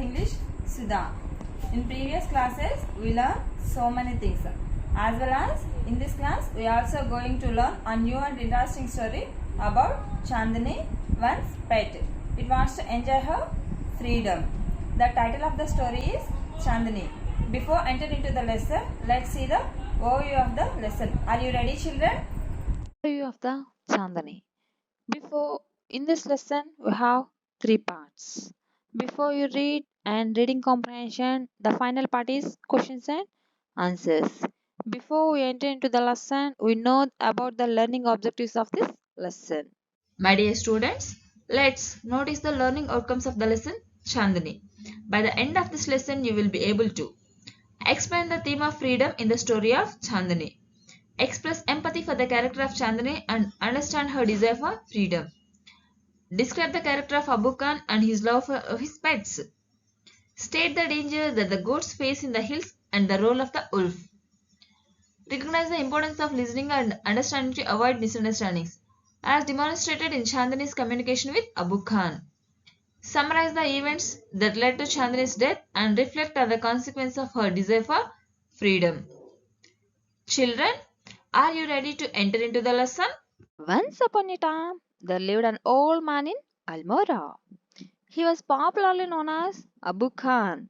English, Sudha. In previous classes, we learned so many things. As well as in this class, we are also going to learn a new and interesting story about Chandni, one's pet. It wants to enjoy her freedom. The title of the story is Chandni. Before entering into the lesson, let's see the overview of the lesson. Are you ready, children? Review of the Chandani. Before in this lesson we have three parts. Before you read and reading comprehension, the final part is questions and answers. Before we enter into the lesson, we know about the learning objectives of this lesson. My dear students, let's notice the learning outcomes of the lesson Chandni. By the end of this lesson, you will be able to explain the theme of freedom in the story of Chandni, express empathy for the character of Chandni and understand her desire for freedom, describe the character of Abu Khan and his love for his pets, state the danger that the goats face in the hills and the role of the wolf, recognize the importance of listening and understanding to avoid misunderstandings, as demonstrated in Chandani's communication with Abu Khan. Summarize the events that led to Chandani's death and reflect on the consequence of her desire for freedom. Children, are you ready to enter into the lesson? Once upon a time, there lived an old man in Almora. He was popularly known as Abu Khan.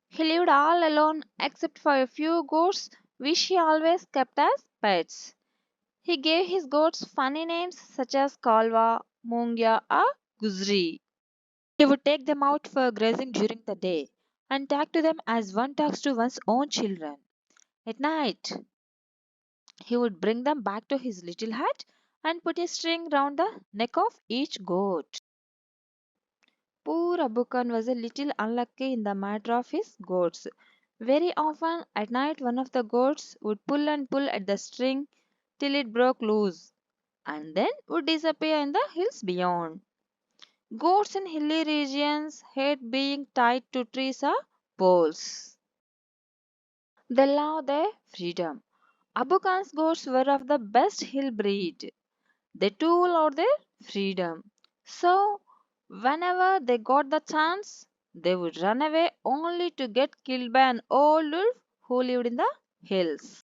He lived all alone except for a few goats which he always kept as pets. He gave his goats funny names such as Kalwa, Mungya, or Guzri. He would take them out for grazing during the day and talk to them as one talks to one's own children. At night, he would bring them back to his little hut and put a string round the neck of each goat. Poor Abu Khan was a little unlucky in the matter of his goats. Very often at night, one of the goats would pull and pull at the string till it broke loose and then would disappear in the hills beyond. Goats in hilly regions hate being tied to trees or poles. They love their freedom. Abu Khan's goats were of the best hill breed. They too loved their freedom. So, whenever they got the chance, they would run away only to get killed by an old wolf who lived in the hills.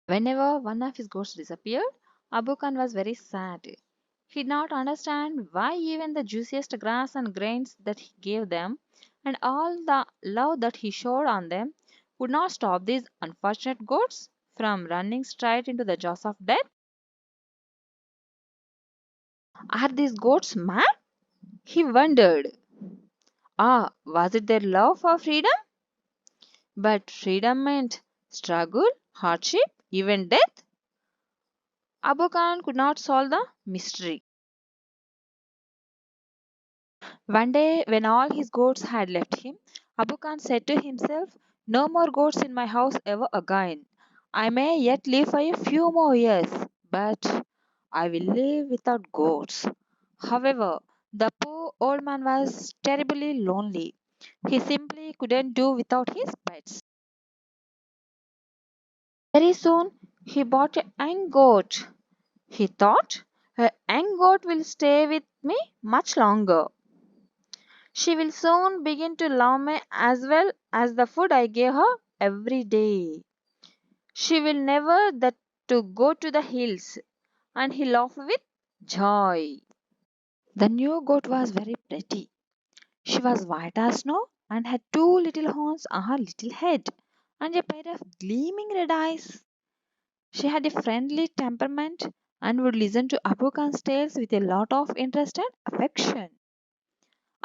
Whenever one of his goats disappeared, Abu Khan was very sad. He did not understand why even the juiciest grass and grains that he gave them and all the love that he showed on them would not stop these unfortunate goats from running straight into the jaws of death. Are these goats mad? He wondered. Was it their love for freedom? But freedom meant struggle, hardship, even death. Abu Khan could not solve the mystery. One day, when all his goats had left him, Abu Khan said to himself, "No more goats in my house ever again. I may yet live for a few more years, but I will live without goats." However, the poor old man was terribly lonely. He simply couldn't do without his pets. Very soon, he bought a young goat. He thought, "A young goat will stay with me much longer. She will soon begin to love me as well as the food I gave her every day. She will never that to go to the hills." And he laughed with joy. The new goat was very pretty. She was white as snow and had two little horns on her little head and a pair of gleaming red eyes. She had a friendly temperament and would listen to Abu Khan's tales with a lot of interest and affection.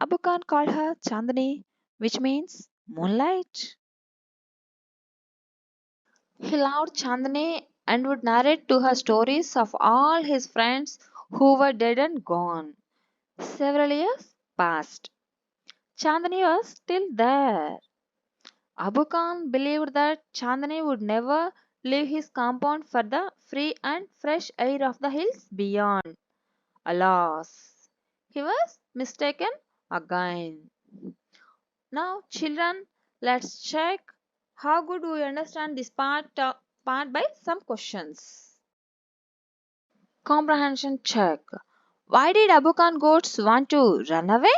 Abu Khan called her Chandni, which means moonlight. He loved Chandni and would narrate to her stories of all his friends who were dead and gone. Several years passed. Chandni was still there. Abu Khan believed that Chandni would never leave his compound for the free and fresh air of the hills beyond. Alas, he was mistaken again. Now, children, let's check how good we understand this part by some questions. Comprehension check. Why did Abu Khan goats want to run away?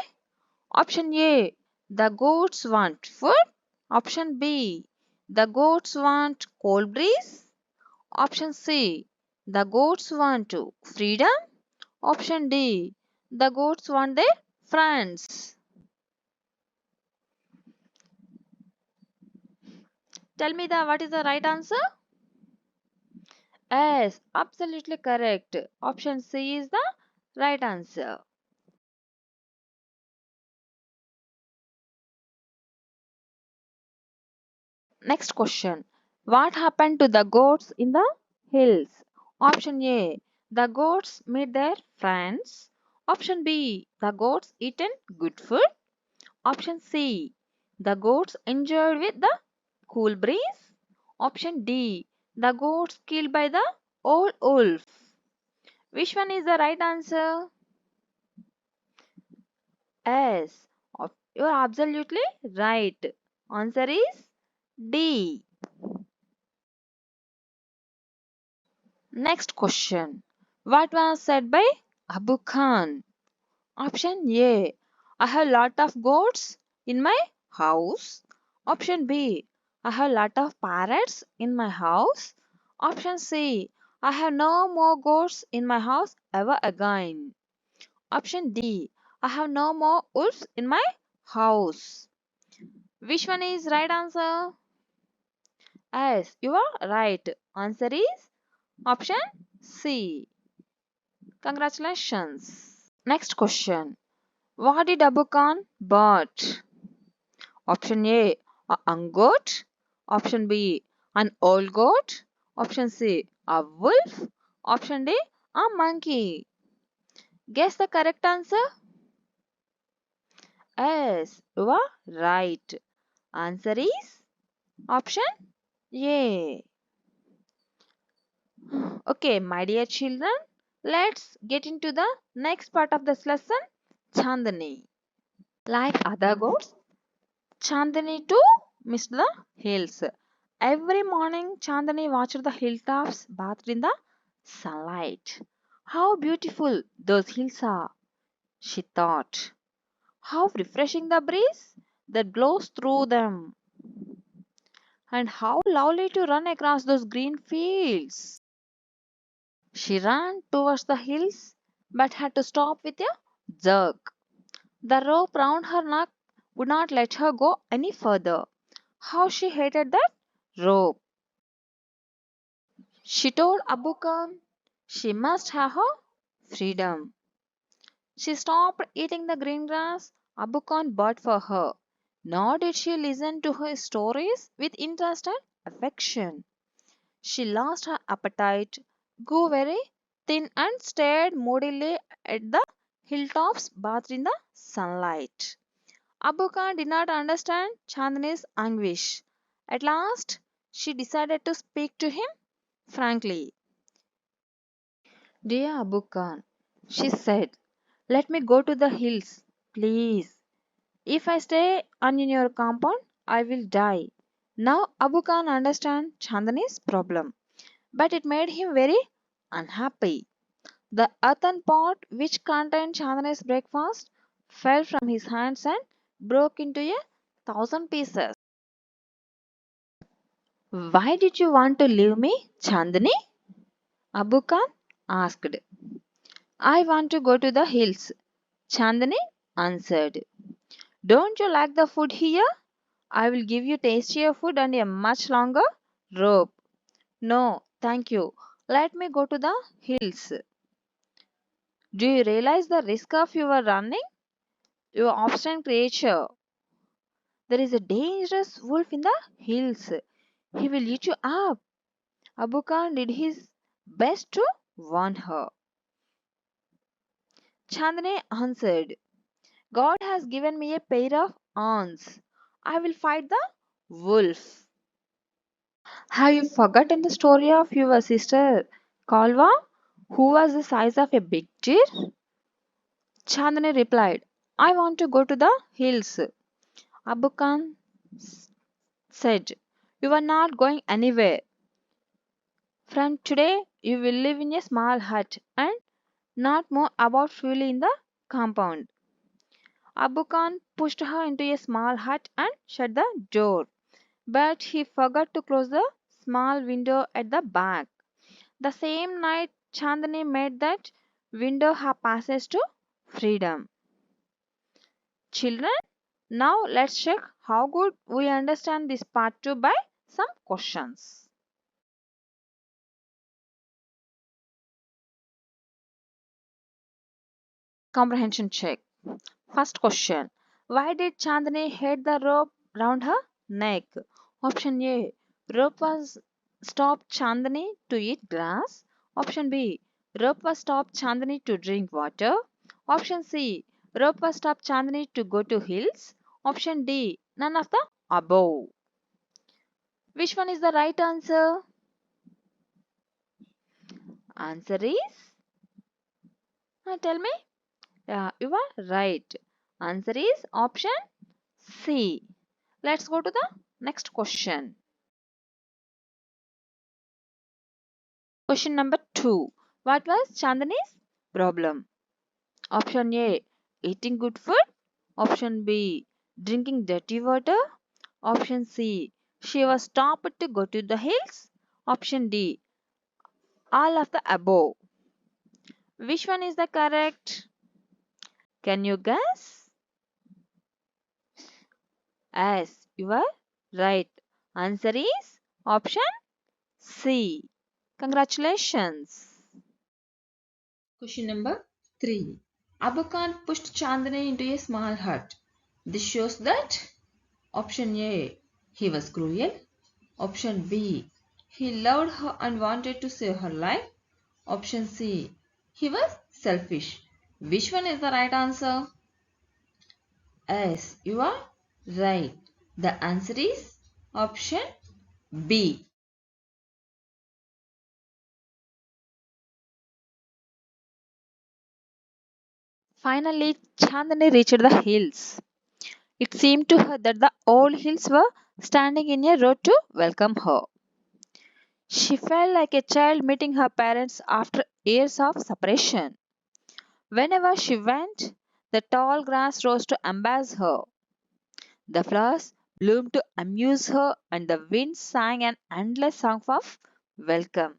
Option A. The goats want food. Option B. The goats want cold breeze. Option C. The goats want to freedom. Option D. The goats want their friends. Tell me what is the right answer? Yes, absolutely correct. Option C is the right answer. Next question. What happened to the goats in the hills? Option A. The goats meet their friends. Option B. The goats eaten good food. Option C. The goats enjoyed with the cool breeze. Option D. The goats killed by the old wolf. Which one is the right answer? Yes, you are absolutely right. Answer is D. Next question. What was said by Abu Khan? Option A. I have lot of goats in my house. Option B. I have lot of parrots in my house. Option C. I have no more goats in my house ever again. Option D. I have no more wolves in my house. Which one is right answer? Yes, you are right. Answer is option C. Congratulations. Next question. What did Abu Khan bought? Option A, a young goat. Option B, an old goat. Option C, a wolf. Option D, a monkey. Guess the correct answer? Yes, you are right. Answer is option A. Okay, my dear children, let's get into the next part of this lesson, Chandni. Like other goats, Chandni too missed the hills. Every morning, Chandni watched the hilltops bathed in the sunlight. How beautiful those hills are, she thought. How refreshing the breeze that blows through them. And how lovely to run across those green fields. She ran towards the hills but had to stop with a jerk. The rope round her neck would not let her go any further. How she hated that rope. She told Abu Khan she must have her freedom. She stopped eating the green grass Abu Khan bought for her. Nor did she listen to her stories with interest and affection. She lost her appetite, grew very thin, and stared moodily at the hilltops bathed in the sunlight. Abu Khan did not understand Chandni's anguish. At last, she decided to speak to him frankly. Dear Abu Khan, she said, let me go to the hills, please. If I stay on in your compound, I will die. Now Abu Khan understand Chandani's problem, but it made him very unhappy. The earthen pot which contained Chandani's breakfast fell from his hands and broke into 1,000 pieces. Why did you want to leave me, Chandani? Abu Khan asked. I want to go to the hills, Chandani answered. Don't you like the food here? I will give you tastier food and a much longer rope. No, thank you. Let me go to the hills. Do you realize the risk of your running? You obstinate creature. There is a dangerous wolf in the hills. He will eat you up. Abu Khan did his best to warn her. Chandni answered, God has given me a pair of arms. I will fight the wolf. Have you forgotten the story of your sister Kalwa, who was the size of a big deer? Chandni replied, I want to go to the hills. Abu Khan said, you are not going anywhere. From today, you will live in a small hut and not move about freely in the compound. Abu Khan pushed her into a small hut and shut the door, but he forgot to close the small window at the back. The same night, Chandni made that window her passage to freedom. Children, now let's check how good we understand this part 2 by some questions. Comprehension check. First question. Why did Chandni hate the rope round her neck? Option A. Rope was stopped Chandni to eat grass. Option B. Rope was stopped Chandni to drink water. Option C. Rope was stopped Chandni to go to hills. Option D. None of the above. Which one is the right answer? Answer is, tell me. Yeah, you are right. Answer is option C. Let's go to the next question. Question number 2. What was Chandani's problem? Option A. Eating good food. Option B. Drinking dirty water. Option C. She was stopped to go to the hills. Option D. All of the above. Which one is the correct? Can you guess? Yes, you are right. Answer is option C. Congratulations. Question number 3. Abu Khan pushed Chandni into a small hut. This shows that option A. He was cruel. Option B. He loved her and wanted to save her life. Option C. He was selfish. Which one is the right answer? Yes, you are right. The answer is option B. Finally, Chandani reached the hills. It seemed to her that the old hills were standing in a row to welcome her. She felt like a child meeting her parents after years of separation. Whenever she went, the tall grass rose to embrace her. The flowers bloomed to amuse her, and the wind sang an endless song of welcome.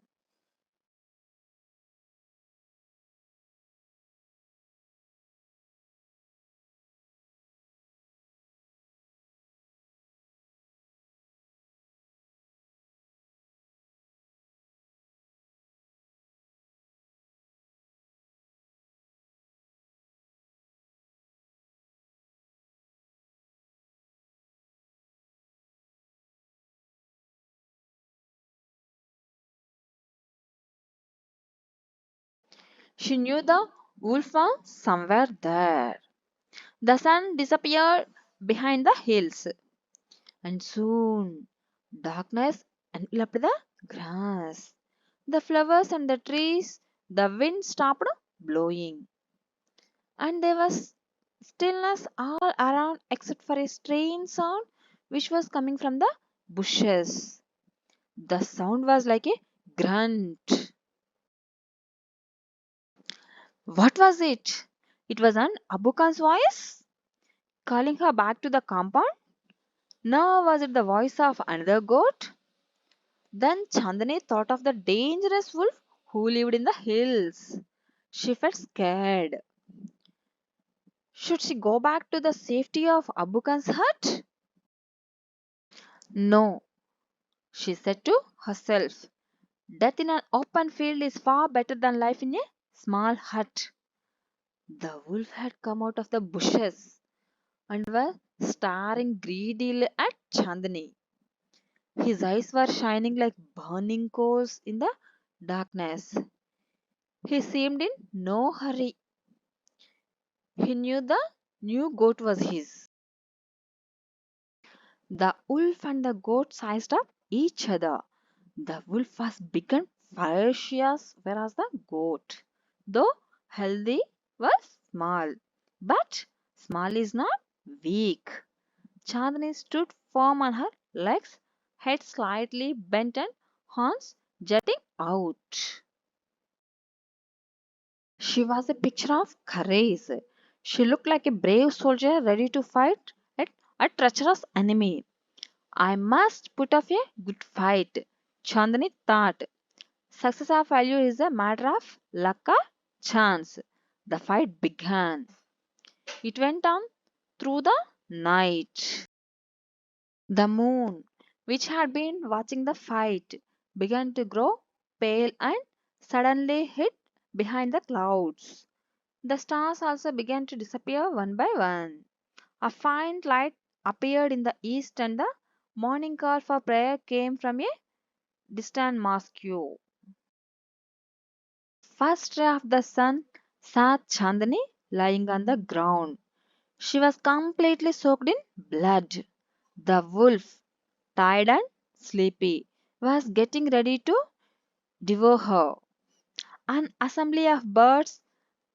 She knew the wolf was somewhere there. The sun disappeared behind the hills, and soon darkness enveloped the grass, the flowers, and the trees. The wind stopped blowing, and there was stillness all around except for a strange sound which was coming from the bushes. The sound was like a grunt. What was it? It was an Abu Khan's voice calling her back to the compound. Nor was it the voice of another goat. Then Chandani thought of the dangerous wolf who lived in the hills. She felt scared. Should she go back to the safety of Abu Khan's hut? No, she said to herself. Death in an open field is far better than life in a small hut. The wolf had come out of the bushes and was staring greedily at Chandani. His eyes were shining like burning coals in the darkness. He seemed in no hurry. He knew the new goat was his. The wolf and the goat sized up each other. The wolf was big and ferocious, whereas the goat, though healthy, was small. But small is not weak. Chandni stood firm on her legs, head slightly bent and horns jutting out. She was a picture of courage. She looked like a brave soldier ready to fight at a treacherous enemy. I must put up a good fight, Chandni thought. Success or failure is a matter of luck or chance. The fight began. It went on through the night. The moon, which had been watching the fight, began to grow pale and suddenly hid behind the clouds. The stars also began to disappear one by one. A faint light appeared in the east, and the morning call for prayer came from a distant mosque. First ray of the sun saw Chandni lying on the ground. She was completely soaked in blood. The wolf, tired and sleepy, was getting ready to devour her. An assembly of birds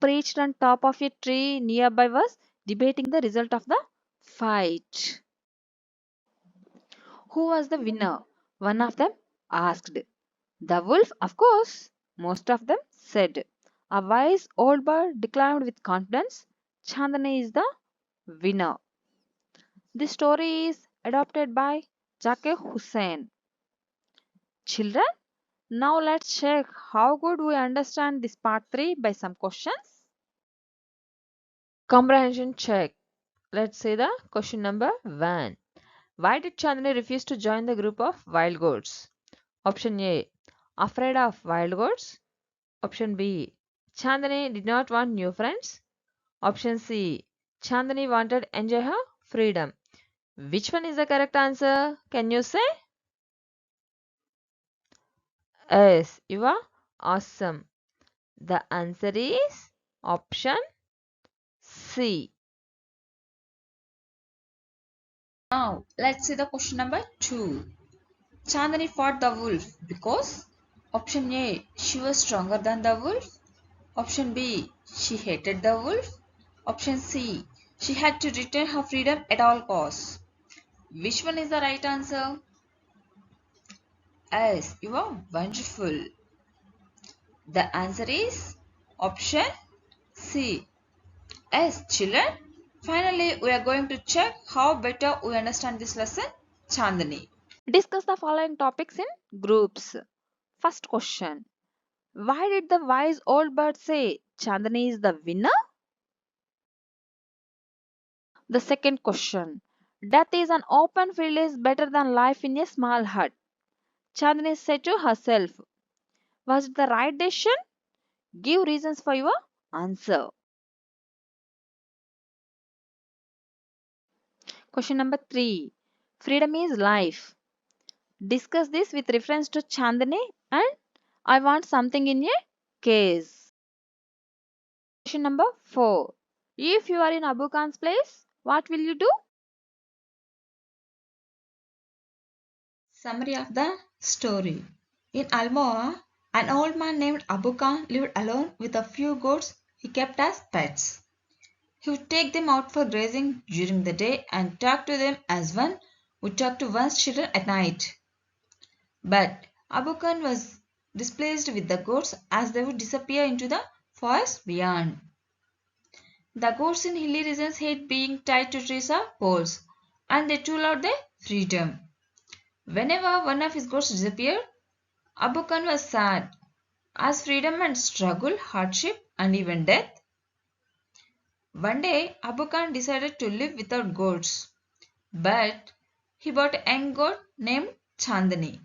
perched on top of a tree nearby was debating the result of the fight. Who was the winner? One of them asked. The wolf, of course, most of them said. A wise old bird declared with confidence, Chandani is the winner. This story is adopted by Zakir Hussain. Children, now let's check how good we understand this part 3 by some questions. Comprehension check. Let's say the question number 1. Why did Chandni refuse to join the group of wild goats? Option A. Afraid of wild goats. Option B. Chandni did not want new friends. Option C. Chandni wanted to enjoy her freedom. Which one is the correct answer? Can you say? Yes, you are awesome. The answer is option C. Now, let's see the question number 2. Chandani fought the wolf because option A, she was stronger than the wolf. Option B, she hated the wolf. Option C, she had to retain her freedom at all costs. Which one is the right answer? Yes, you are wonderful. The answer is option C. Yes, children. Finally, we are going to check how better we understand this lesson, Chandani. Discuss the following topics in groups. First question. Why did the wise old bird say Chandani is the winner? The second question. Death is an open field is better than life in a small hut. Chandani said to herself. Was it the right decision? Give reasons for your answer. Question number 3. Freedom is life. Discuss this with reference to Chandani and I want something in a case. Question number 4. If you are in Abu Khan's place, what will you do? Summary of the story. In Almoa, an old man named Abu Khan lived alone with a few goats he kept as pets. He would take them out for grazing during the day and talk to them as one would talk to one's children at night. But Abu Khan was displeased with the goats as they would disappear into the forest beyond. The goats in hilly regions hate being tied to trees or poles, and they too loved their freedom. Whenever one of his goats disappeared, Abu Khan was sad, as freedom meant struggle, hardship, and even death. One day, Abu Khan decided to live without goats, but he bought a young goat named Chandni.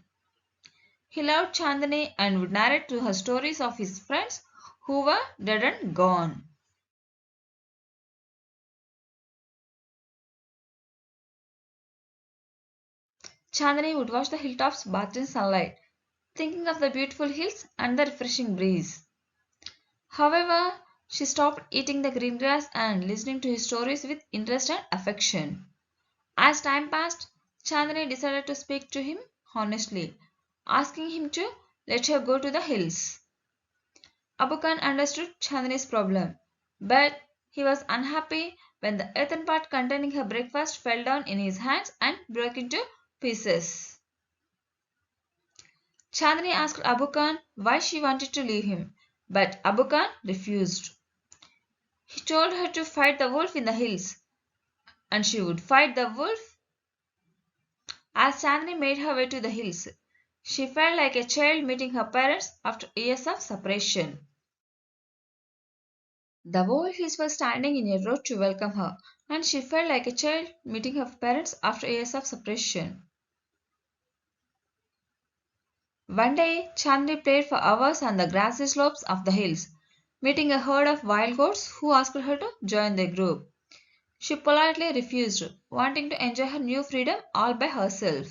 He loved Chandni and would narrate to her stories of his friends who were dead and gone. Chandni would watch the hilltops bathed in sunlight, thinking of the beautiful hills and the refreshing breeze. However, she stopped eating the green grass and listening to his stories with interest and affection. As time passed, Chandni decided to speak to him honestly, asking him to let her go to the hills. Abu Khan understood Chandni's problem, but he was unhappy when the earthen pot containing her breakfast fell down in his hands and broke into pieces. Chandni asked Abu Khan why she wanted to leave him, But Abu Khan refused. He told her to fight the wolf in the hills, and she would fight the wolf. As Chandni made her way to the hills, she felt like a child meeting her parents after years of separation. The whole hills were standing in a row to welcome her, and she felt like a child meeting her parents after years of separation. One day, Chandni played for hours on the grassy slopes of the hills, meeting a herd of wild goats who asked her to join their group. She politely refused, wanting to enjoy her new freedom all by herself.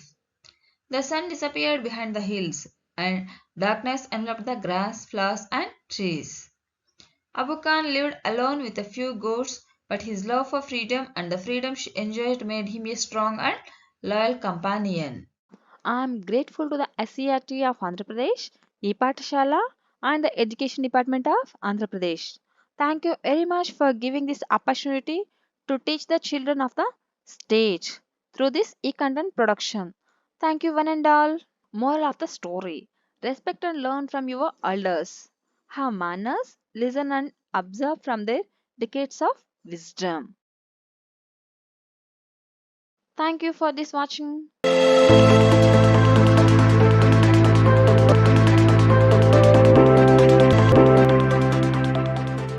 The sun disappeared behind the hills, and darkness enveloped the grass, flowers, and trees. Abu Khan lived alone with a few goats, but his love for freedom and the freedom she enjoyed made him a strong and loyal companion. I'm grateful to the SCRT of Andhra Pradesh, E-Patashala, and the Education Department of Andhra Pradesh. Thank you very much for giving this opportunity to teach the children of the stage through this e-content production. Thank you one and all. Moral of the story. Respect and learn from your elders. Have manners, listen and observe from their decades of wisdom. Thank you for this watching.